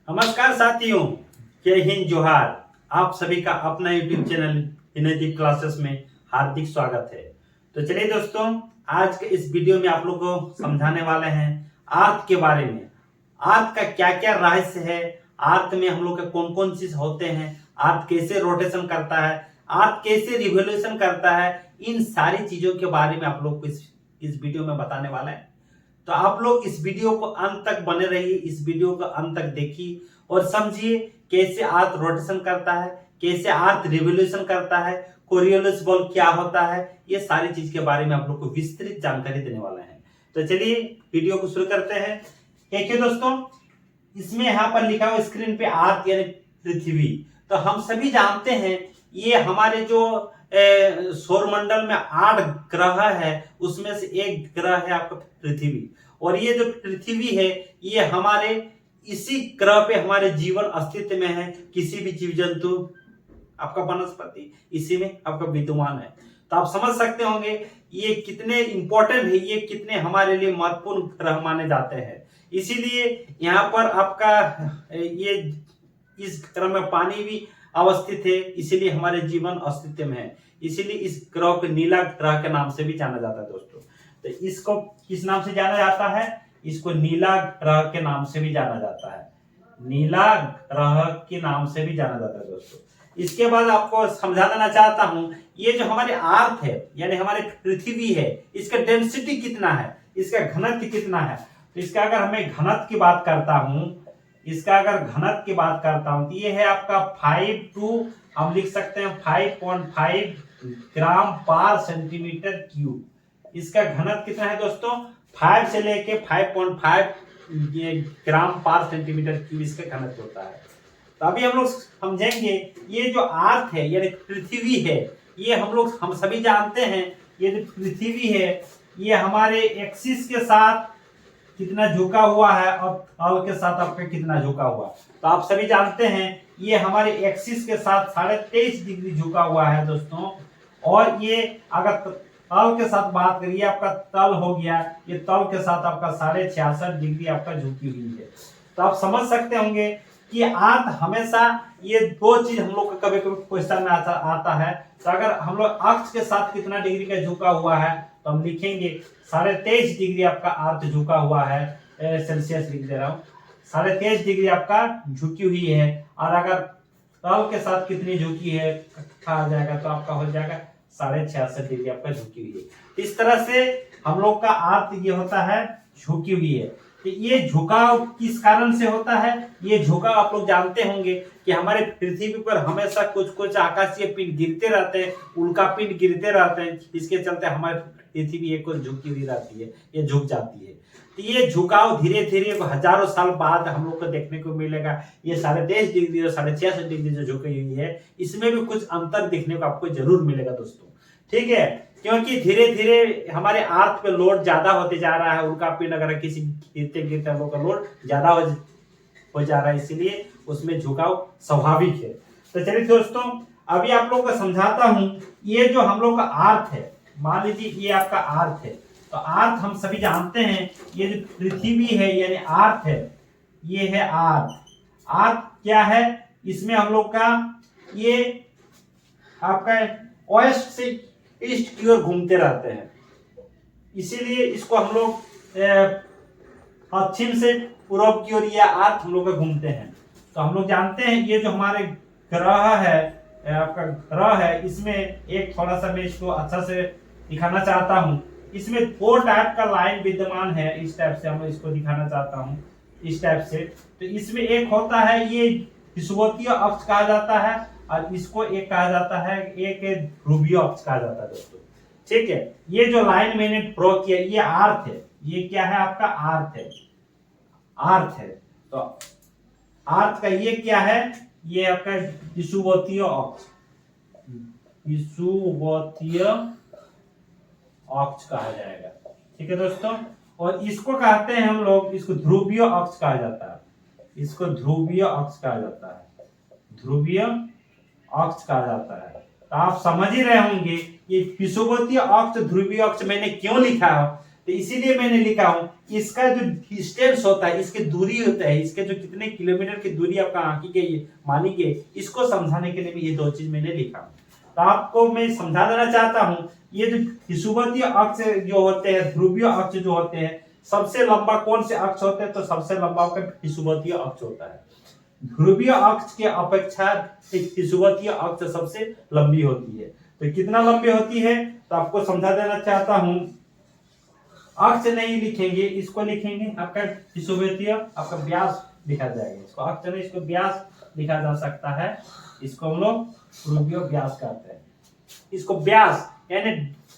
नमस्कार साथियों, जय हिंद जोहार। आप सभी का अपना यूट्यूब चैनल हिंदी क्लासेस में हार्दिक स्वागत है। तो चलिए दोस्तों, आज के इस वीडियो में आप लोग को समझाने वाले हैं आर्थ के बारे में। आर्थ का क्या क्या रहस्य है, आर्थ में हम लोग के कौन कौन चीज होते हैं, आर्थ कैसे रोटेशन करता है, आर्थ कैसे रिवोल्यूशन करता है, इन सारी चीजों के बारे में आप लोग को इस वीडियो में बताने वाला है। तो आप लोग इस वीडियो को अंत तक बने रहिए, इस वीडियो को अंत तक देखिए और समझिए कैसे अर्थ रोटेशन करता है, कैसे अर्थ रिवोल्यूशन करता है, कोरियोलिस बॉल क्या होता है, ये सारी चीज के बारे में आप लोग को विस्तृत जानकारी देने वाला है। तो चलिए वीडियो को शुरू करते हैं। देखिए दोस्तों, इसमें यहाँ पर लिखा हुआ स्क्रीन पे अर्थ यानी पृथ्वी। तो हम सभी जानते हैं ये हमारे जो सौरमंडल में 8 ग्रह है, उसमें से एक ग्रह है आपका पृथ्वी। और ये जो पृथ्वी है, ये हमारे इसी ग्रह पे हमारे जीवन अस्तित्व में है। किसी भी जीव जंतु, आपका वनस्पति इसी में आपका विद्यमान है। तो आप समझ सकते होंगे ये कितने इंपॉर्टेंट है, ये कितने हमारे लिए महत्वपूर्ण ग्रह माने जाते हैं। इसीलिए यहाँ पर आपका ये इस ग्रह में पानी भी अवस्थित है, इसीलिए हमारे जीवन अस्तित्व में है। इसीलिए इस ग्रह को नीला ग्रह के नाम से भी जाना जाता है दोस्तों। तो इसको किस नाम से जाना जाता है? इसको नीला ग्रह के नाम से भी जाना जाता है, नीला ग्रह के नाम से भी जाना जाता है दोस्तों। इसके बाद आपको समझा देना चाहता हूं, ये जो हमारे अर्थ है यानी हमारे पृथ्वी है, इसका डेंसिटी कितना है, इसका घनत्व कितना है। तो इसका अगर मैं घनत्व की बात करता हूं, इसका अगर घनत्व की बात करता हूं तो ये है आपका 5 टू, हम लिख सकते हैं 5.5 ग्राम पर सेंटीमीटर क्यूब। इसका घनत्व कितना है दोस्तों? 5 से लेके 5.5 ये ग्राम पर सेंटीमीटर क्यूब इसका घनत्व होता है। तो अभी हम लोग समझेंगे ये जो अर्थ है यानी पृथ्वी है, ये हम सभी जानते हैं ये जो पृथ्वी है ये हमारे एक्सिस के साथ कितना झुका हुआ है और तल के साथ आपका कितना झुका हुआ। तो आप सभी जानते हैं ये हमारे एक्सिस के साथ 23.5 डिग्री झुका हुआ है दोस्तों। और ये अगर तल के साथ बात करिए, आपका तल हो गया, ये तल के साथ आपका 66.5 डिग्री आपका झुकी हुई है। तो आप समझ सकते होंगे कि अर्थ हमेशा ये दो चीज हम लोग का कभी कभी क्वेश्चन में आता है। तो अगर हम लोग अक्ष के साथ कितना डिग्री का झुका हुआ है तो हम लिखेंगे 23.5 डिग्री आपका अर्थ झुका हुआ है, सेल्सियस लिख दे रहा हूँ, 23.5 डिग्री आपका झुकी हुई है। और अगर तल के साथ कितनी झुकी है आ जाएगा तो आपका हो जाएगा 66.5 डिग्री आपका झुकी हुई है। इस तरह से हम लोग का अर्थ ये होता है झुकी हुई है। तो ये झुकाव किस कारण से होता है? ये झुकाव आप लोग जानते होंगे कि हमारे पृथ्वी पर हमेशा कुछ कुछ आकाशीय पिंड गिरते रहते हैं, उल्का पिंड गिरते रहते हैं। इसके चलते हमारी पृथ्वी एक और झुकी हुई रहती है, ये झुक जाती है। तो ये झुकाव धीरे धीरे हजारों साल बाद हम लोग को देखने को मिलेगा। ये 23.5 डिग्री और 66 डिग्री जो झुकी हुई है, इसमें भी कुछ अंतर देखने को आपको जरूर मिलेगा दोस्तों, ठीक है। क्योंकि धीरे धीरे हमारे अर्थ पे लोड ज्यादा होते जा रहा है, उल्का पिंड अगर किसी गिरते गिरते हम लोग का लोड ज्यादा हो जा रहा है, इसीलिए उसमें झुकाव स्वाभाविक है। तो चलिए दोस्तों, अभी आप लोगों को समझाता हूं। ये जो हम लोग का अर्थ है, मान लीजिए ये आपका अर्थ है। तो अर्थ हम सभी जानते हैं ये जो पृथ्वी है यानी अर्थ है, ये है अर्थ। अर्थ क्या है? इसमें हम लोग का ये आपका वेस्ट से ईस्ट की ओर घूमते रहते हैं, इसीलिए इसको हम लोग पश्चिम से पूर्व की ओर या अर्थ हम लोग घूमते हैं। तो हम लोग जानते हैं ये जो हमारे ग्रह है, आपका ग्रह है, इसमें एक थोड़ा सा मैं इसको अच्छा से दिखाना चाहता हूं। इसमें 2 टाइप का लाइन विद्यमान है, इस टाइप से हम इसको दिखाना चाहता हूं, इस टाइप से। तो इसमें एक होता है ये विषुवतीय अक्ष कहा जाता है और इसको एक कहा जाता है, एक ध्रुवीय अक्ष कहा जाता है दोस्तों, ठीक है। ये जो लाइन मैंने ड्रॉ किया ये अर्थ है, ये क्या है आपका अर्थ है, अर्थ है। तो अर्थ का ये क्या है? ये आपका विषुवतीय अक्ष, विषुवतीय अक्ष कहा जाएगा, ठीक है दोस्तों। और इसको कहते हैं हम लोग, इसको ध्रुवीय अक्ष कहा जाता है, इसको ध्रुवीय अक्ष कहा जाता है, ध्रुवीय अक्ष कहा जाता है। तो आप समझ ही रहे होंगे ये विषुवतीय अक्ष ध्रुवीय अक्ष मैंने क्यों लिखा है। तो इसीलिए मैंने लिखा हूं इसका जो डिस्टेंस होता है, इसकी दूरी होता है, इसके जो कितने किलोमीटर की दूरी आपका आंकी गई मानी गई, इसको समझाने के लिए भी ये दो चीज मैंने लिखा। तो आपको मैं समझा देना चाहता हूं, ये जो विषुवतीय अक्ष जो होते हैं, ध्रुवीय अक्ष जो होते हैं, सबसे लंबा कौन से अक्ष होते हैं? तो सबसे लंबा आपका विषुवतीय अक्ष होता है। ध्रुवीय अक्ष के अपेक्षा विषुवतीय अक्ष सबसे लंबी होती है। तो कितना लंबी होती है तो आपको समझा देना चाहता हूं। अक्ष नहीं लिखेंगे, इसको लिखेंगे आपका विषुवतीय, आपका व्यास लिखा जाएगा। इसको अक्ष नहीं, इसको व्यास लिखा जा सकता है। इसको हम लोग ध्रुवीय व्यास कहते हैं। इसको व्यास यानी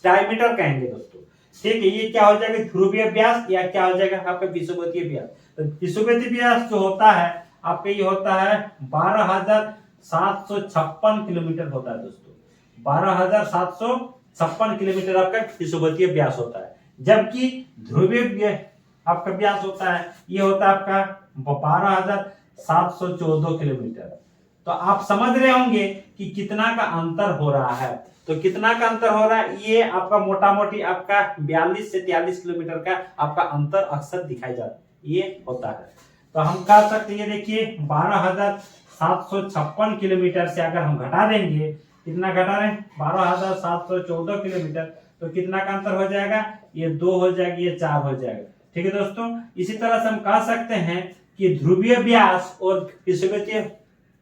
डायमीटर कहेंगे दोस्तों। ठीक है, ये क्या हो जाएगा? ध्रुवीय व्यास या क्या हो जाएगा आपका विषुवतीय व्यास। तो विषुवतीय व्यास जो होता है आपका ये होता है 12,756 किलोमीटर होता है दोस्तों। 12,756 किलोमीटर आपका विषुवतीय व्यास होता है। जबकि ध्रुवीय आपका व्यास होता है, ये होता है आपका 12,714 किलोमीटर। तो आप समझ रहे होंगे कि कितना का अंतर हो रहा है। तो कितना का अंतर हो रहा है, ये आपका मोटा मोटी आपका 42 से 43 किलोमीटर का आपका अंतर अक्सर दिखाई जाता है, ये होता है। तो हम कह सकते हैं, देखिए 12,756 किलोमीटर से अगर हम घटा देंगे, कितना घटा रहे हैं? 12,714 किलोमीटर। तो कितना का अंतर हो जाएगा? ये 2 हो जाएगा, ये 4 हो जाएगा। ठीक है दोस्तों, इसी तरह से हम कह सकते हैं कि ध्रुवीय व्यास और विषुवतीय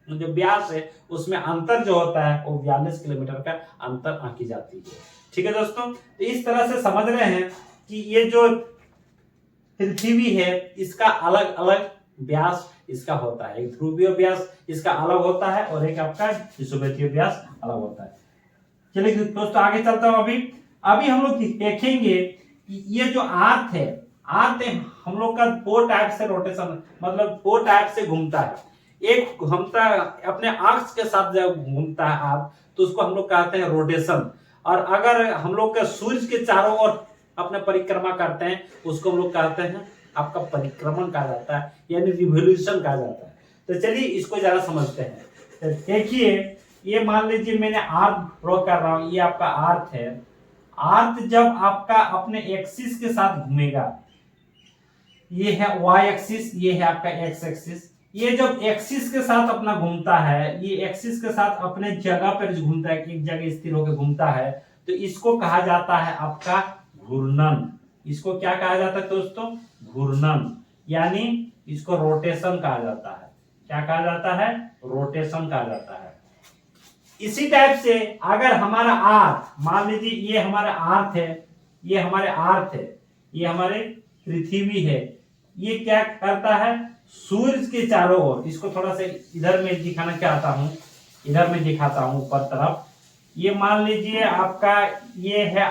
जो व्यास है उसमें अंतर जो होता है वो 42 किलोमीटर का अंतर आंकी जाती है। ठीक है दोस्तों, तो इस तरह से समझ रहे हैं कि ये जो पृथ्वी है इसका अलग अलग व्यास इसका होता है। एक ध्रुवीय व्यास इसका अलग होता है और एक आपका विषुवतीय व्यास अलग होता है। चलिए दोस्तों आगे चलता हूं। अभी हम लोग देखेंगे कि ये जो अर्थ है हम लोग का 4 टाइप से रोटेशन, मतलब 4 टाइप से घूमता है। एक घूमता अपने अक्ष के साथ जब घूमता है अर्थ, तो उसको हम लोग कहते हैं रोटेशन। और अगर हम लोग का सूर्य के चारों ओर अपने परिक्रमा करते हैं उसको हम लोग कहते हैं आपका परिक्रमण कहा जाता है, यानी रिवोल्यूशन कहा जाता है। तो चलिए इसको जरा समझते हैं। तो देखिए, ये मान लीजिए मैंने अर्थ ड्रॉ कर रहा हूं, ये आपका अर्थ है। अर्थ जब आपका अपने एक्सिस के साथ घूमेगा, ये है वाई एक्सिस, ये है आपका एक्स एक्सिस। ये जब एक्सिस के साथ अपना घूमता है, ये एक्सिस के साथ अपने जगह पर घूमता है, एक जगह स्थिर होकर घूमता है, तो इसको कहा जाता है आपका घूर्णन। इसको क्या कहा जाता है दोस्तों? घूर्णन, यानी इसको रोटेशन कहा जाता है। क्या कहा जाता है? रोटेशन कहा जाता है। इसी टाइप से अगर हमारा अर्थ, मान लीजिए ये हमारा अर्थ है, ये हमारे अर्थ है, ये हमारे पृथ्वी है, ये क्या करता है? सूर्य के चारों ओर, इसको थोड़ा सा इधर में दिखाना चाहता हूं, इधर में दिखाता हूं ऊपर तरफ। ये मान लीजिए आपका ये है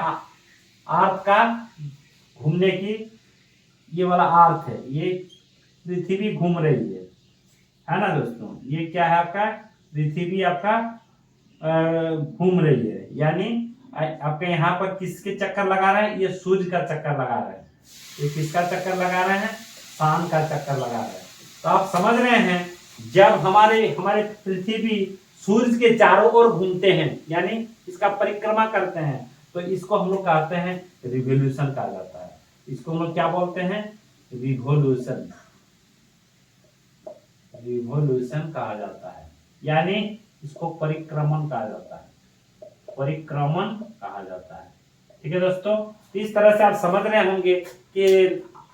अर्थ का घूमने की, ये वाला अर्थ है, ये पृथ्वी घूम रही है ना दोस्तों। ये क्या है आपका? पृथ्वी आपका घूम रही है, यानी आपके यहाँ पर किसके चक्कर लगा रहे हैं? ये सूर्य का चक्कर लगा रहे हैं। ये किसका चक्कर लगा रहे हैं? सन का चक्कर लगा रहे हैं। तो आप समझ रहे हैं, जब हमारे पृथ्वी सूर्य के चारों ओर घूमते हैं, यानी इसका परिक्रमा करते हैं, तो इसको हम लोग कहते हैं रिवोल्यूशन कहा जाता है। इसको हम लोग क्या बोलते हैं? रिवोल्यूशन, रिवोल्यूशन कहा जाता है, यानी इसको परिक्रमण कहा जाता है, परिक्रमण कहा जाता है। ठीक है दोस्तों, इस तरह से आप समझ रहे होंगे कि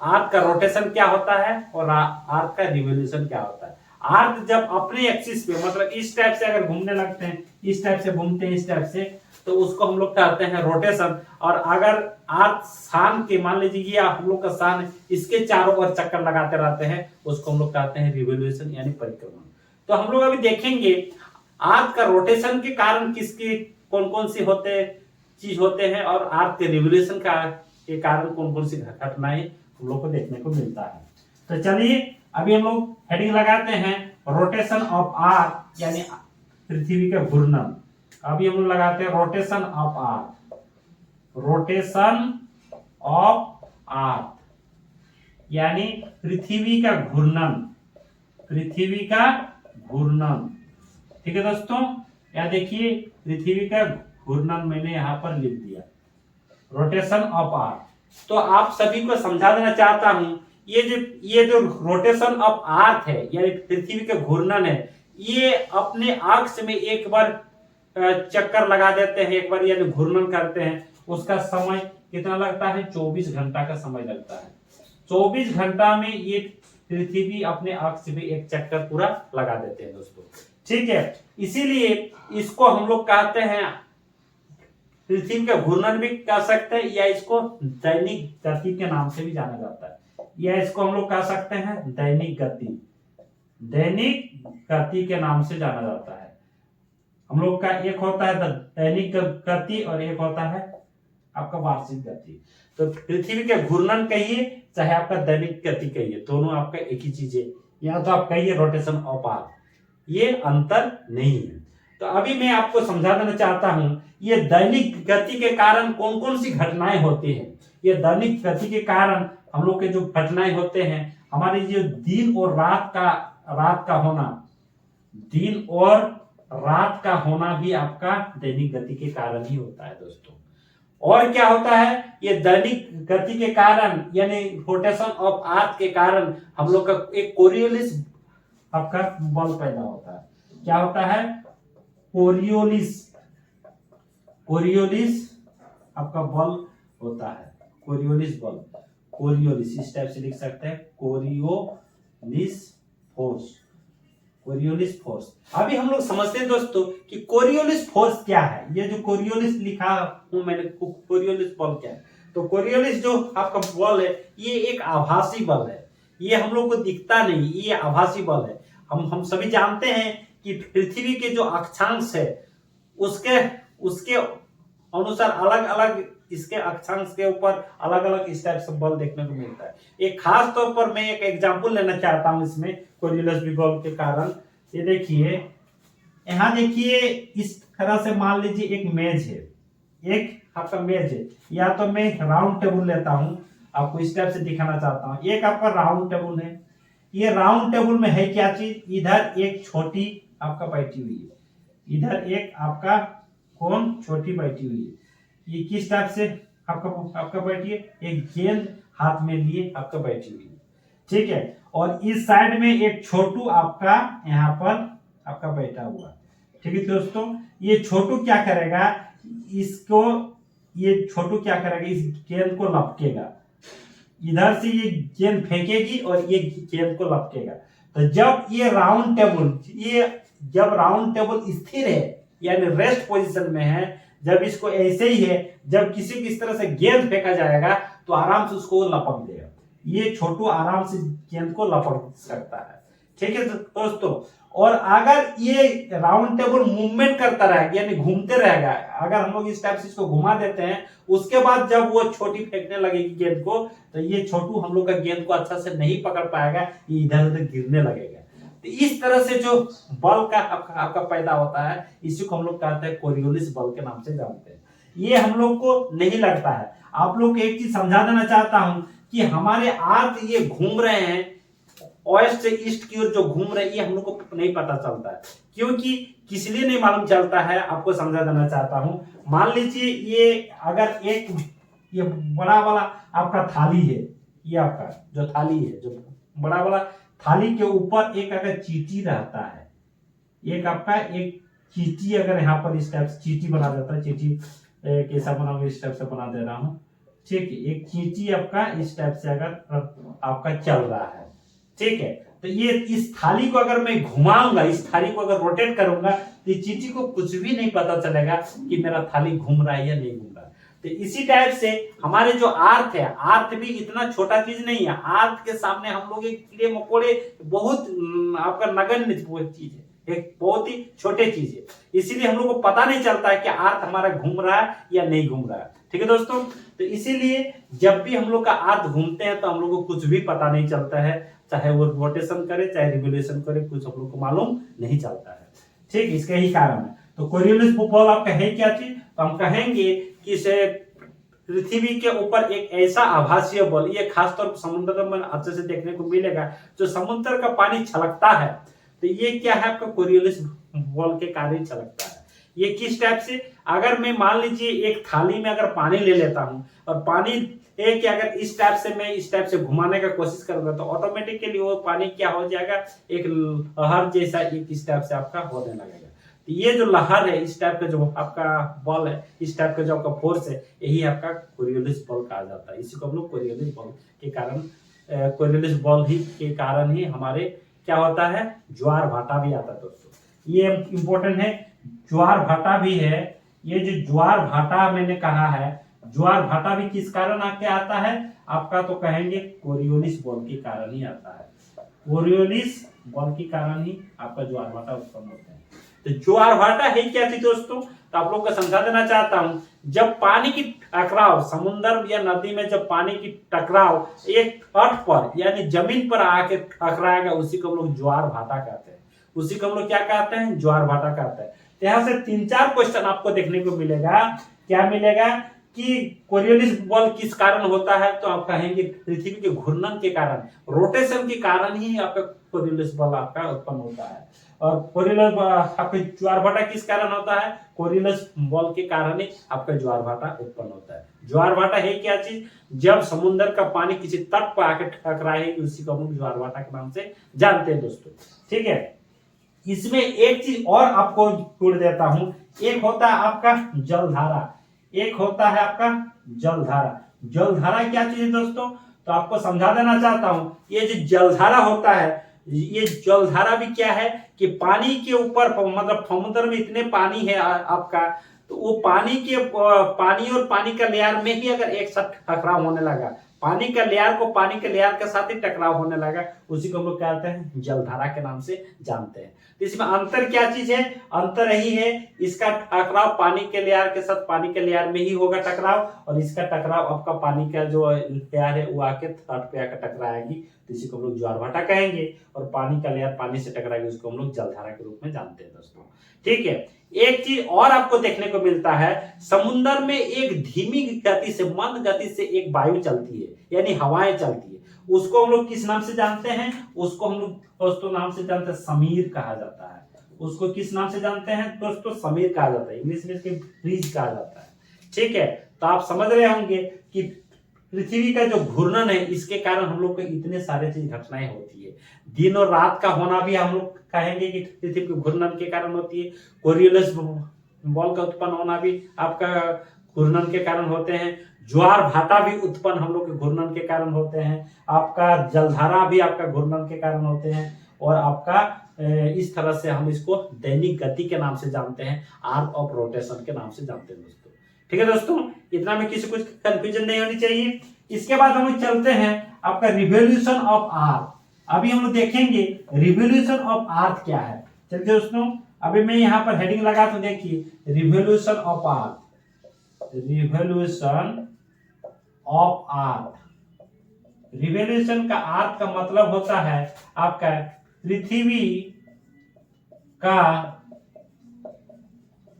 अर्थ का रोटेशन क्या होता है और अर्थ का रिवोल्यूशन क्या होता है। अर्थ जब अपने एक्सिस पे, मतलब इस टाइप से अगर घूमने लगते हैं, इस टाइप से घूमते हैं, इस टाइप से, तो उसको हम लोग कहते हैं रोटेशन। और अगर अर्थ सन के, मान लीजिए ये हम लोग का सन, इसके चारों ओर चक्कर लगाते रहते हैं, उसको हम लोग कहते हैं रिवोल्यूशन, यानी परिक्रमण। तो हम लोग अभी देखेंगे अर्थ का रोटेशन के कारण किसके कौन कौन से चीज होते हैं, और अर्थ के रिवोल्यूशन के कारण कौन कौन सी घटनाएं हम लोग को देखने को मिलता है। तो चलिए अभी हम लोग हेडिंग लगाते हैं रोटेशन ऑफ अर्थ, यानी पृथ्वी का घूर्णन। अभी हम लोग लगाते हैं rotation of earth, rotation of earth, यानी पृथ्वी का घूर्णन, पृथ्वी का घूर्णन। ठीक है दोस्तों, यहाँ देखिए पृथ्वी का घूर्णन मैंने यहाँ पर लिख दिया, रोटेशन ऑफ अर्थ। तो आप सभी को समझा देना चाहता हूं, ये जो रोटेशन ऑफ अर्थ है यानी पृथ्वी के घूर्णन है, ये अपने अक्ष में एक बार चक्कर लगा देते हैं, एक बार यानी घूर्णन करते हैं, उसका समय कितना लगता है? 24 घंटा का समय लगता है। 24 घंटा में ये पृथ्वी अपने अक्ष में एक चक्कर पूरा लगा देते हैं दोस्तों। ठीक है, इसीलिए इसको हम लोग कहते हैं, पृथ्वी का घूर्णन भी कह सकते हैं, या इसको दैनिक गति के नाम से भी जाना जाता है, या इसको हम लोग कह सकते हैं दैनिक गति के नाम से जाना जाता है। हम लोग का एक होता है दैनिक गति और एक होता है आपका वार्षिक गति। तो पृथ्वी के घूर्णन कहिए चाहे आपका दैनिक गति कहिए, दोनों आपका एक ही चीज है, या तो आप कहिए रोटेशन ऑफ अर्थ, ये अंतर नहीं है। तो अभी मैं आपको समझा देना चाहता हूं, ये दैनिक गति के कारण कौन कौन सी घटनाएं होती हैं। ये दैनिक गति के कारण हम लोग के जो घटनाएं होते हैं, हमारे जो दिन और रात का होना, दिन और रात का होना भी आपका दैनिक गति के कारण ही होता है दोस्तों। और क्या होता है, ये दैनिक गति के कारण यानी रोटेशन ऑफ अर्थ के कारण हम लोग का एक कोरियोलिस आपका बल पैदा होता है। क्या होता है? कोरियोलिस आपका बल होता है, कोरियोलिस बल, कोरियोलिस इस टाइप से लिख सकते हैं, कोरियोलिस फोर्स। अभी हम लोग समझते हैं दोस्तों कि कोरियोलिस फोर्स क्या है। ये जो कोरियोलिस लिखा हूं मैंने, कोरियोलिस बल क्या है? तो कोरियोलिस जो आपका बल है, ये एक आभासी बल है, ये हम लोग को दिखता नहीं, ये आभासी बल है। हम सभी जानते हैं कि पृथ्वी के जो अक्षांश है उसके अनुसार अलग अलग, इसके अक्षांश के ऊपर अलग अलग इस टाइप से बल देखने को मिलता है। एक खास तौर पर मैं एक एग्जांपल लेना चाहता हूं इसमें कोरियोलिस बल के कारण। ये देखिए, यहाँ देखिए, इस तरह से मान लीजिए एक मेज है, एक आपका मेज है, या तो मैं राउंड टेबल लेता हूं, आपको इस टाइप से दिखाना चाहता हूं। एक आपका राउंड टेबल है, ये राउंड टेबल में है क्या चीज? इधर एक छोटी आपका बैठी हुई है, इधर एक आपका कौन छोटी बैठी हुई है। ये किस टाइप से आपका बैठी है? एक गेंद हाथ में लिए आपका बैठी हुई है, ठीक है। और इस साइड में एक छोटू आपका यहाँ पर आपका बैठा हुआ, ठीक है दोस्तों। ये छोटू क्या करेगा? ये छोटू क्या करेगा? इस गेंद को लपकेगा, इधर से ये गेंद फेंकेगी और ये गेंद को लपकेगा। तो जब राउंड टेबल स्थिर है यानी रेस्ट पोजीशन में है, जब इसको ऐसे ही है, जब किसी किस तरह से गेंद फेंका जाएगा तो आराम से उसको लपक देगा। ये छोटू आराम से गेंद को लपक सकता है, ठीक है दोस्तों। और अगर ये राउंड टेबल मूवमेंट करता रहेगा यानी घूमते रहेगा, अगर हम लोग इस टाइप से इसको घुमा देते हैं, उसके बाद जब वो छोटी फेंकने लगेगी गेंद को, तो ये छोटू हम लोग का गेंद को अच्छा से नहीं पकड़ पाएगा, ये इधर उधर गिरने लगेगा। तो इस तरह से जो बल का आपका पैदा होता है, इसी को हम लोग कहते हैं कोरियोलिस बल के नाम से जानते हैं। ये हम लोग को नहीं लगता है। आप लोग को एक चीज समझा देना चाहता हूं कि हमारे अर्थ ये घूम रहे हैं, वेस्ट से ईस्ट की ओर जो घूम रहे हैं, ये हम लोग को नहीं पता चलता है। क्योंकि किस लिए नहीं मालूम चलता है, आपको समझा देना चाहता हूं। मान लीजिए ये अगर ये बड़ा वाला आपका थाली है, ये आपका जो थाली है, जो बड़ा वाला थाली के ऊपर एक अगर चींटी रहता है, एक आपका एक चींटी अगर यहाँ पर इस टाइप से चींटी बना देता है, चींटी कैसा बना इस टाइप से बना दे रहा हूं, ठीक है। एक चींटी आपका इस टाइप से अगर आपका चल रहा है, ठीक है, तो ये इस थाली को अगर मैं घुमाऊंगा, इस थाली को अगर रोटेट करूंगा, तो चींटी को कुछ भी नहीं पता चलेगा कि मेरा थाली घूम रहा है या नहीं घूम रहा है। तो इसी टाइप से हमारे जो अर्थ है, अर्थ भी इतना छोटा चीज नहीं है। अर्थ के सामने हम लोग एक कीड़े मकोड़े बहुत आपका नगण्य चीज है, एक बहुत ही छोटे चीज है। इसीलिए हम लोग को पता नहीं चलता है कि अर्थ हमारा घूम रहा है या नहीं घूम रहा है, ठीक है दोस्तों। तो इसीलिए जब भी हम लोग का अर्थ घूमते हैं तो हम लोग को कुछ भी पता नहीं चलता है, चाहे वो रोटेशन करे चाहे रिवोल्यूशन करे, कुछ हम लोग को मालूम नहीं चलता है, ठीक। इसका ही कारण है। तो कोरियोलिस बल आपका है क्या चीज? तो हम कहेंगे कि पृथ्वी के ऊपर एक ऐसा आभासीय बल, ये खासतौर पर समुद्र में अच्छे से देखने को मिलेगा। जो समुद्र का पानी छलकता है, तो ये क्या है? आपका कोरियोलिस बल के कारण छलकता है। ये किस टाइप से? अगर मैं मान लीजिए एक थाली में अगर पानी ले लेता हूं और पानी कि अगर इस टाइप से मैं इस टाइप से घुमाने का कोशिश करूंगा तो ऑटोमेटिकली वो पानी क्या हो जाएगा, एक लहर जैसा एक इस टाइप से आपका होने लगेगा। तो ये जो लहर है, इस टाइप का जो आपका बल है, इस टाइप का जो आपका फोर्स है, यही आपका कोरियोलिस बल कहा जाता है। इसी को हम लोग कोरियोलिस बल के कारण, कोरियोलिस बल ही के कारण ही हमारे क्या होता है, ज्वार भाटा भी आता है दोस्तों। ये इंपॉर्टेंट है, ज्वार भाटा भी है। ये जो ज्वार भाटा मैंने कहा है, ज्वार भाटा भी किस कारण आके आता है आपका, तो कहेंगे कोरियोलिस बल के कारण ही आता है। कोरियोलिस बल के कारण ही आपका ज्वार भाटा उत्पन्न होता है। तो ज्वार भाटा है क्या थी दोस्तों, तो आप लोग को समझा देना चाहता हूं, जब पानी की टकराव समुद्र या नदी में, जब पानी की टकराव एक तट पर यानी जमीन पर आके टकराएगा, उसी को हम लोग ज्वार भाटा कहते हैं। उसी को हम लोग क्या कहते हैं, ज्वार भाटा कहते हैं। तो यहाँ से 3-4 क्वेश्चन आपको देखने को मिलेगा। क्या मिलेगा कि कोरियोलिस बल किस कारण होता है, तो आप कहेंगे पृथ्वी के घूर्णन के कारण, रोटेशन के कारण ही आपका कोरियोलिस बल आपका उत्पन्न होता है। और कोरियोलिस आपका ज्वार भाटा किस कारण होता है, कोरियोलिस बल के कारण ही आपका ज्वार भाटा उत्पन्न होता है। ज्वार भाटा है क्या चीज, जब समुद्र का पानी किसी तट पर आकर टकराए, उसी को हम ज्वार भाटा के नाम से जानते हैं दोस्तों। ठीक है, इसमें एक चीज और आपको जोड़ देता हूं, एक होता है आपका जलधारा, एक होता है आपका जलधारा। जलधारा क्या चीज है दोस्तों, तो आपको समझा देना चाहता हूं, ये जो जलधारा होता है, ये जलधारा भी क्या है कि पानी के ऊपर, मतलब समुद्र में इतने पानी है आपका, तो वो पानी और पानी का लेयर में ही अगर एक साथ टकराव होने लगा, पानी का लेयर को पानी के लेयर के साथ ही टकराव होने लगा, उसी को हम लोग कहते हैं जलधारा के नाम से जानते हैं। तो इसमें अंतर क्या चीज है, अंतर यही है, इसका टकराव पानी के लेयर के साथ, पानी के लेयर में ही होगा टकराव, और इसका टकराव आपका पानी का जो लेयर है वो आके तट पे आकर टकराएगी, तो इसी को हम लोग ज्वार भाटा कहेंगे। और पानी का लेयर पानी से टकराएगी, उसको हम लोग जलधारा के रूप में जानते हैं दोस्तों। ठीक है, एक चीज और आपको देखने को मिलता है, समुद्र में एक धीमी गति से, मंद गति से एक वायु चलती है, यानी हवाएं चलती है, उसको हम लोग किस नाम से जानते हैं, उसको हम लोग दोस्तों नाम से जानते हैं समीर कहा जाता है। उसको किस नाम से जानते हैं दोस्तों, समीर कहा जाता है, इंग्लिश में इसके ब्रीज कहा जाता है। ठीक है, तो आप समझ रहे होंगे कि पृथ्वी का जो घूर्णन है, इसके कारण हम लोग को इतने सारे चीज घटनाएं होती है। दिन और रात का होना भी हम लोग कहेंगे कि पृथ्वी के घूर्णन के कारण होती है। कोरियोलिस बल का उत्पन्न होना भी आपका घूर्णन के कारण होते हैं। ज्वार भाटा भी उत्पन्न हम लोग के घूर्णन के कारण होते हैं। आपका जलधारा भी आपका घूर्णन के कारण होते हैं। और आपका इस तरह से हम इसको दैनिक गति के नाम से जानते हैं, आर्क ऑफ रोटेशन के नाम से जानते हैं दोस्तों। ठीक है दोस्तों, इतना में किसी कुछ कंफ्यूजन नहीं होनी चाहिए। इसके बाद हम चलते हैं आपका रिवोल्यूशन ऑफ अर्थ। अभी हम देखेंगे रिवोल्यूशन ऑफ अर्थ क्या है। चलिए दोस्तों, अभी मैं यहाँ पर हेडिंग लगा तो देखिए, revolution of earth, revolution of earth. Revolution का अर्थ का मतलब होता है आपका पृथ्वी का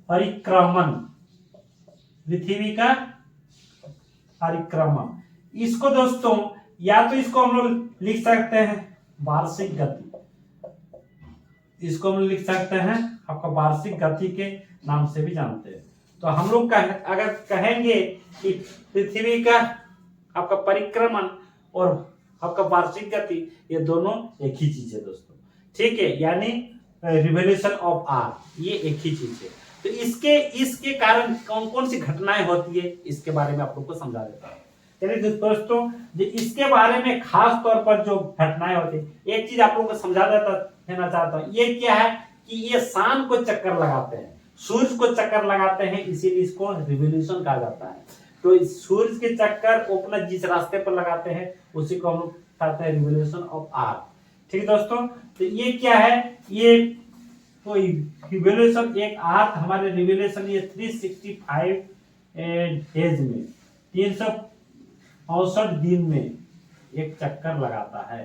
परिक्रमण, पृथ्वी का परिक्रमण। इसको दोस्तों या तो इसको हम लोग लिख सकते हैं वार्षिक गति, इसको हम लिख सकते हैं आपका वार्षिक गति के नाम से भी जानते हैं। तो हम लोग अगर कहेंगे कि पृथ्वी का आपका परिक्रमण और आपका वार्षिक गति, ये दोनों एक ही चीज है दोस्तों। ठीक है, यानी रिवोल्यूशन ऑफ अर्थ ये एक ही चीज है। तो इसके कारण कौन कौन सी घटनाएं होती है, इसके बारे में आप लोग को समझा देता हूं। चलिए दोस्तों, इसके बारे में खास तौर पर जो घटनाएं होती है, एक चीज आप लोग को समझा देना चाहता हूं। ये क्या है कि ये सान को चक्कर लगाते हैं, सूर्य को चक्कर लगाते हैं, इसीलिए इसको रिवोल्यूशन कहा जाता है। तो सूर्य के चक्कर अपना जिस रास्ते पर लगाते हैं, उसी को हम लोग कहते हैं रिवोल्यूशन ऑफ अर्थ। ठीक है दोस्तों, तो ये क्या है, ये तो रिवोल्यूशन एक अर्थ हमारे रिवोल्यूशन ये 365 डेज में, 365 दिन में एक चक्कर लगाता है।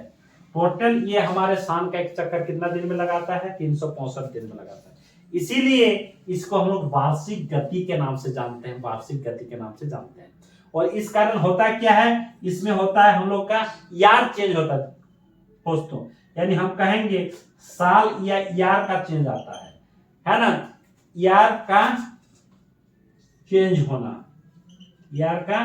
टोटल ये हमारे सान का एक चक्कर कितना दिन में लगाता है, 365 दिन में लगाता है। इसीलिए इसको हम लोग वार्षिक गति के नाम से जानते हैं, वार्षिक गति के नाम से जानते हैं। और इस कारण होता क्या है, इसमें होता है हम लोग का यार चेंज होता है दोस्तों, यानी हम कहेंगे साल या यार का चेंज आता है ना, यार का चेंज होना, यार का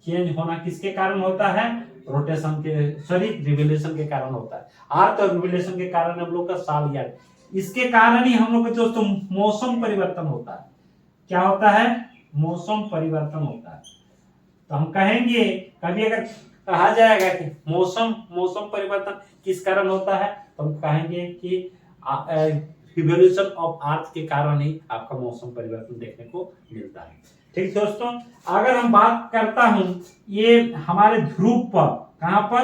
चेंज होना किसके कारण होता है? रोटेशन के, सॉरी, रिवोल्यूशन के कारण होता है। अर्थ और रिवोल्यूशन के कारण हम लोग का साल यार, इसके कारण ही हम लोग का दोस्तों मौसम परिवर्तन होता है। क्या होता है? मौसम परिवर्तन होता है। तो हम कहेंगे, कभी अगर कहा जाएगा कि मौसम परिवर्तन किस कारण होता है, तो हम कहेंगे कि रिवोल्यूशन ऑफ अर्थ के कारण ही आपका मौसम परिवर्तन देखने को मिलता है। ठीक दोस्तों, अगर हम बात करता हूं, ये हमारे ध्रुव पर, कहां पर?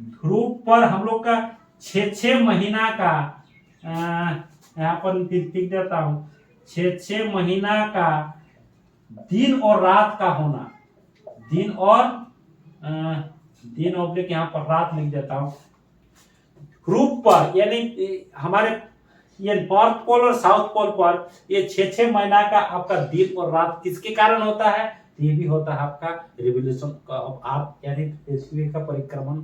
ध्रुव पर हम लोग का 6 महीना का, यहाँ पर लिख देता हूं, 6 महीना का दिन और रात का होना, दिन ऑब्लिक यहाँ पर रात लिख देता हूं। ध्रुव पर यानी हमारे ये नॉर्थ पोल और साउथ पोल पर ये 6 महीना का आपका दिन और रात किसके कारण होता है? ये भी होता है आपका रिवोल्यूशन ऑफ अर्थ, यानी पृथ्वी का परिक्रमण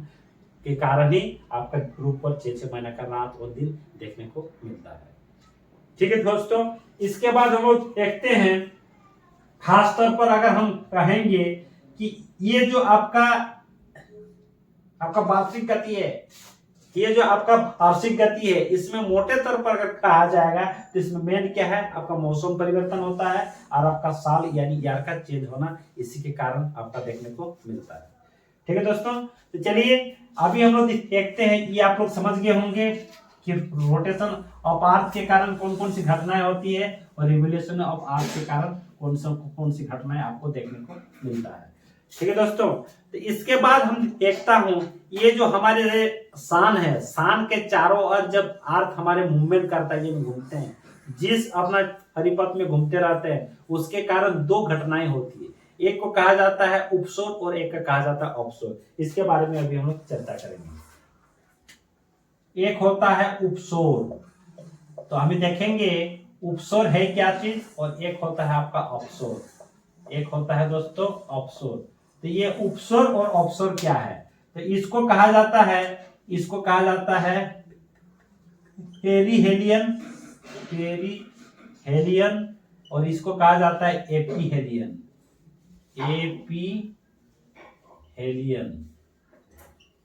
के कारण ही आपका ध्रुव पर 6 महीना का रात और दिन देखने को मिलता है। ठीक है दोस्तों, इसके बाद हम लोग देखते हैं, खास तौर पर अगर हम कहेंगे कि ये जो आपका वार्षिक गति है, ये जो आपका वार्षिक गति है, इसमें मोटे तौर पर अगर कहा जाएगा तो इसमें मेन क्या है? आपका मौसम परिवर्तन होता है और आपका साल यानी ईयर का चेंज होना, इसी के कारण आपका देखने को मिलता है। ठीक है दोस्तों, तो चलिए अभी हम लोग देखते हैं, ये आप लोग समझ गए होंगे कि रोटेशन ऑफ अर्थ के कारण कौन कौन सी घटनाएं होती है और रिवोल्यूशन ऑफ अर्थ के कारण कौन सी घटनाएं आपको देखने को मिलता है। ठीक है दोस्तों, तो इसके बाद हम देखता हूं, ये जो हमारे सान है, सान के चारों ओर जब अर्थ हमारे मूवमेंट करता है, ये घूमते हैं, जिस अपना हरिपथ में घूमते रहते हैं, उसके कारण 2 घटनाएं होती है। एक को कहा जाता है उपसोर और एक को कहा जाता है अपसोर। इसके बारे में अभी हम लोग चर्चा करेंगे। एक होता है उपसोर, तो हमें देखेंगे उपसोर है क्या चीज, और एक होता है आपका अपसोर। एक होता है दोस्तों अपसोर। तो ये उपसोर और अपसोर क्या है? तो इसको कहा जाता है पेरीहेलियन, और इसको कहा जाता है एपीहेलियन।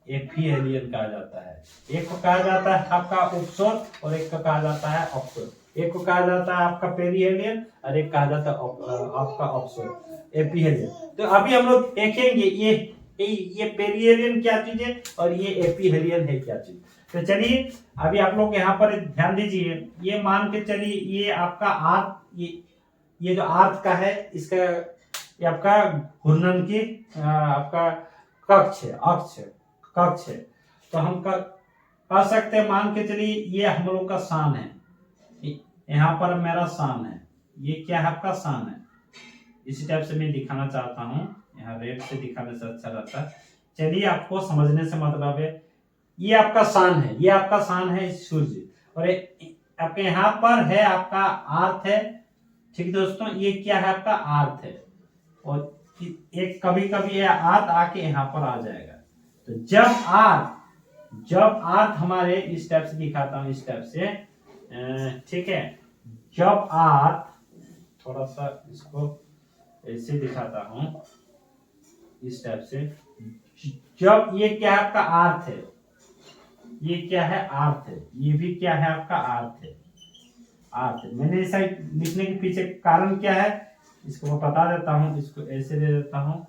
एपीहेलियन कहा जाता है। एक को कहा जाता है आपका उपसोर और एक को कहा जाता है अपसोर। एक को कहा जाता है आपका पेरीहेलियन और एक कहा जाता है आपका अपसोर, एपीहेलियन। तो अभी हम लोग देखेंगे ये पेरीहेलियन क्या चीज है और ये एपीहेलियन है क्या चीज। तो चलिए अभी आप लोग यहाँ पर ध्यान दीजिए, ये मान के चलिए, ये आपका अर्थ, ये जो अर्थ का है, इसका ये आपका घूर्णन की आपका कक्ष है। तो हम कह सकते हैं, मान के चलिए ये हम लोग का सान है, यहाँ पर मेरा सान है, ये क्या है? आपका सान है। इसी टाइप से मैं दिखाना चाहता हूँ, यहाँ रेड से दिखाने से अच्छा रहता है। चलिए आपको समझने से मतलब है, ये आपका सान है, ये आपका सान है सूर्य, और आपके यहाँ पर है आपका अर्थ है। ठीक दोस्तों, ये क्या है? आपका अर्थ है, और एक कभी कभी अर्थ आके यहाँ पर आ जाएगा। तो जब अर्थ हमारे, इस टाइप से दिखाता हूँ, इस टाइप से, ठीक है, जब अर्थ, थोड़ा सा इसको ऐसे दिखाता हूं, इस टाइप से, जब ये क्या है? आपका अर्थ है, ये क्या है? अर्थ है, ये भी क्या है? आपका अर्थ है। मैंने ऐसा लिखने के पीछे कारण क्या है, इसको मैं बता देता हूं। इसको ऐसे दे देता हूं,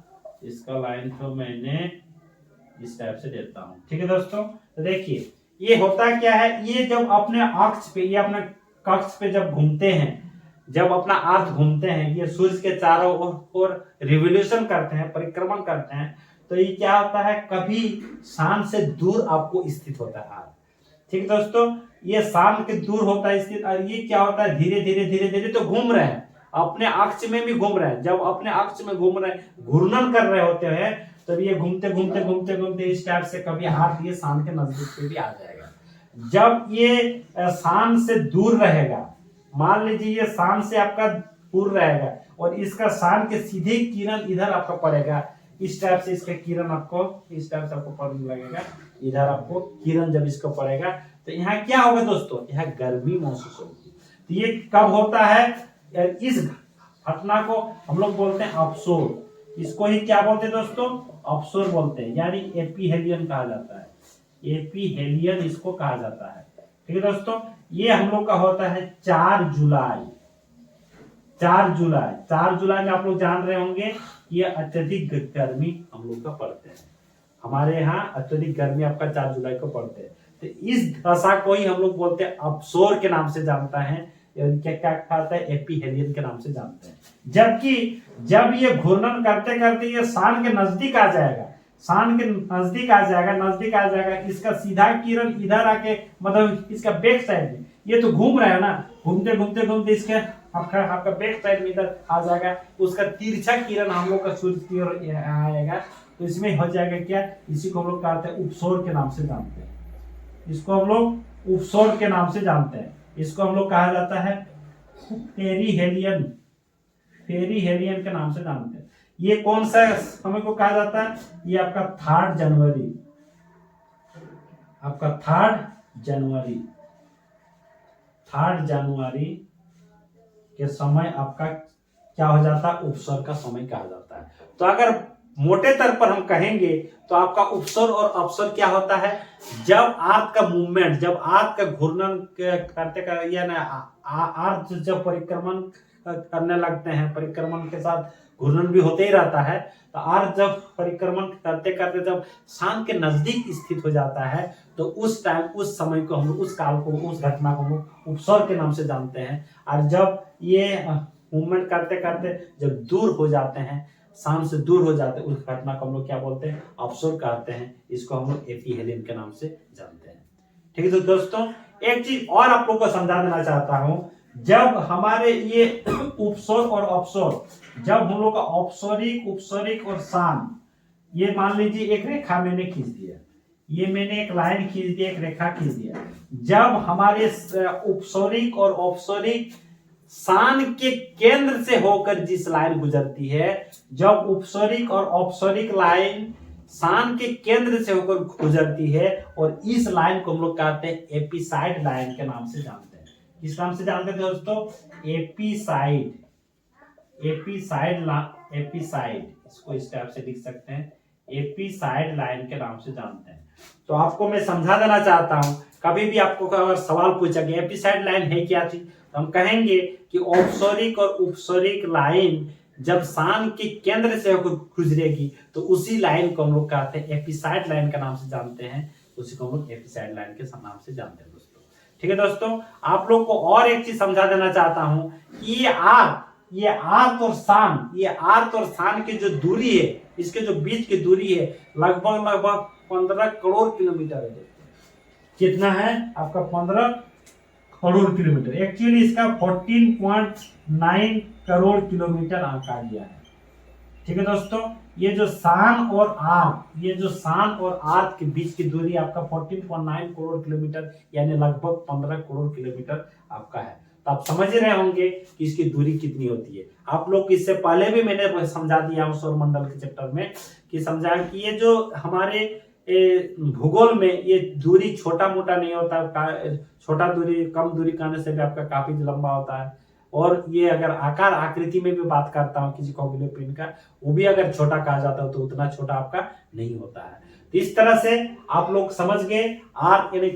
इसका लाइन तो मैंने इस टाइप से देता हूं। ठीक है दोस्तों, तो देखिए ये होता क्या है, ये जब अपने अक्ष पे, ये अपने कक्ष पे जब घूमते हैं, जब अपना अर्थ घूमते हैं, ये सूर्य के चारों ओर रिवोल्यूशन करते हैं, परिक्रमण करते हैं, तो ये क्या होता है? कभी सान से दूर आपको स्थित होता है अर्थ। ठीक है दोस्तों, ये सान के दूर होता है स्थित, और ये क्या होता है? धीरे धीरे तो घूम रहे हैं, अपने अक्ष में भी घूम रहे हैं। जब अपने अक्ष में घूम रहे हैं, घूर्णन कर रहे होते हैं, तब ये घूमते इस टाइप से कभी अर्थ ये सान के नजदीक पे भी आ जाएगा। जब ये सान से दूर रहेगा, मान लीजिए ये सान से आपका दूर रहेगा और इसका सान के सीधे किरण इधर आपका पड़ेगा, इस टाइप से इसका किरण आपको इस टाइप से आपको पड़ने लगेगा, इधर आपको किरण जब इसको पड़ेगा, तो यहाँ क्या होगा दोस्तों? यहाँ गर्मी महसूस होगी। तो ये कब होता है? इस घटना को हम लोग बोलते हैं अपसोर। इसको ही क्या बोलते हैं दोस्तों, ऑफशोर बोलते हैं, यानी एपीहेलियन कहा जाता है, एपीहेलियन इसको कहा जाता है। ठीक है दोस्तों, ये हम लोग का होता है 4 जुलाई। 4 जुलाई, 4 जुलाई में आप लोग जान रहे होंगे ये अत्यधिक गर्मी हम लोग का पड़ते हैं, हमारे यहाँ अत्यधिक गर्मी आपका 4 जुलाई को पड़ते हैं। तो इस दशा को ही हम लोग बोलते हैं ऑफशोर के नाम से जानता है, क्या क्या कहता है, एपीहेलियन के नाम से जानते हैं। जबकि जब ये घूर्णन करते करते ये सान के नजदीक आ जाएगा, सान के नजदीक आ जाएगा, इसका सीधा किरण इधर आके, मतलब इसका बैक साइड में, ये तो घूम रहा है ना, घूमते घूमते घूमते इसके आपका बैक साइड में इधर आ जाएगा, उसका तिरछा किरण हम लोग का सूर्य की ओर आएगा, तो इसमें हो जाएगा क्या, इसी को हम लोग कहते हैं उपसौर के नाम से जानते हैं, इसको हम लोग उपसौर के नाम से जानते हैं। इसको हम लोग कहा जाता है पेरीहेलियन, पेरीहेलियन के नाम से जानते हैं। ये कौन सा समय को कहा जाता है, ये आपका 3 जनवरी, आपका 3 जनवरी के समय आपका क्या हो जाता है, उपसौर का समय कहा जाता है। तो अगर मोटे तौर पर हम कहेंगे तो आपका उपसौर और अवसर क्या होता है, जब अर्थ का मूवमेंट, जब अर्थ का घूर्णन करते कर, या ना अर्थ जब परिक्रमण करने लगते हैं, परिक्रमण के साथ घूर्णन भी होते ही रहता है, तो अर्थ जब परिक्रमण करते करते जब सान के नजदीक स्थित हो जाता है, तो उस टाइम, उस समय को हम, उस काल को, उस घटना को हम उपसौर के नाम से जानते हैं। और जब ये मूवमेंट करते करते जब दूर हो जाते हैं, सान से दूर हो जाते हैं, उस घटना को हम लोग क्या बोलते हैं, ऑफशोर कहते हैं। इसको हम लोग एपीहेलियन के नाम से जानते हैं। ठीक है, तो दोस्तों एक चीज और आप लोग को समझा देना चाहता हूं, जब हमारे ये उपसौर और ऑफशोर, जब हम लोग का औपसौरिक, उपसौरिक और सान, ये मान लीजिए एक रेखा मैंने खींच दिया, ये मैंने एक लाइन खींच दिया, एक रेखा खींच दिया, जब हमारे उपसौरिक और औपसौरिक सान के केंद्र से होकर जिस लाइन गुजरती है, जब उपसौरिक और औपसौरिक लाइन सान के केंद्र से होकर गुजरती है, और इस लाइन को हम लोग कहते हैं एपिसाइड लाइन के नाम से जानते हैं। किस नाम से जानते हैं दोस्तों, एपिसाइड, एपिसाइड, इसको इस टाइप से लिख सकते हैं, एपिसाइड लाइन के नाम से जानते हैं। तो आपको मैं समझा देना चाहता हूं, कभी भी आपको अगर सवाल पूछा कि एपिसाइड लाइन है क्या चीज, तो हम कहेंगे कि औपसौरिक और उपसौरिक लाइन जब सान के केंद्र से गुजरेगी, तो उसी लाइन को हम लोग कहते हैं एपिसाइड लाइन का नाम से जानते हैं, उसी को हम लोग एपिसाइड लाइन के नाम से जानते हैं दोस्तों। ठीक है दोस्तों, आप लोग को और एक चीज समझा देना चाहता हूं कि ये आर्त और सान, ये आर्त और सान की जो दूरी है, इसके जो बीच की दूरी है, लगभग 15 करोड़ किलोमीटर है दोस्तों। कितना है आपका, 15 करोड़ किलोमीटर। एक्चुअली इसका 14.9 करोड़ किलोमीटर आंका गया है। ठीक है दोस्तों, ये जो सान और आर्क, ये जो सान और आर्क के बीच की दूरी आपका 14.9 करोड़ किलोमीटर, यानी लगभग 15 करोड़ किलोमीटर आपका है। तो आप समझ रहे होंगे कि इसकी दूरी कितनी होती है। आप लोग इससे पहले भी मैंने समझा दिया हूं सौर मंडल के चैप्टर में, कि समझा कि ये जो हमारे भूगोल में ये दूरी छोटा मोटा नहीं होता, छोटा दूरी, कम दूरी करने से भी आपका काफी लंबा होता है। और ये अगर आकार आकृति में भी बात करता हूँ किसी खगोलीय पिंड का, वो भी अगर छोटा कहा जाता है तो उतना छोटा आपका नहीं होता है। तो इस तरह से आप लोग समझ गए आर्क यानी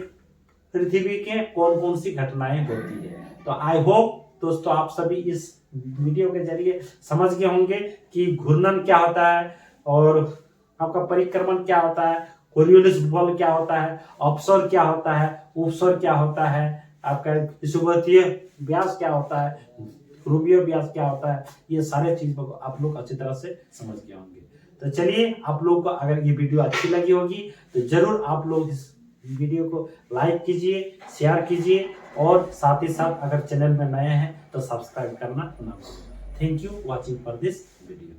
पृथ्वी के कौन कौन सी घटनाएं होती है। तो आई होप दोस्तों आप सभी इस वीडियो के जरिए समझ गए होंगे कि घूर्णन क्या होता है, और आपका परिक्रमण क्या होता है, कोरियोलिस बल क्या होता है, ऑफशोर क्या होता है, उपसौर क्या होता है, आपका विषुवतीय व्यास क्या होता है, ध्रुवीय व्यास क्या होता है। ये सारे चीज को आप लोग अच्छी तरह से समझ गए होंगे। तो चलिए, आप लोगों को अगर ये वीडियो अच्छी लगी होगी तो जरूर आप लोग इस वीडियो को लाइक कीजिए, शेयर कीजिए, और साथ ही साथ अगर चैनल में नए हैं तो सब्सक्राइब करना ना भूलें। Thank you watching for this video.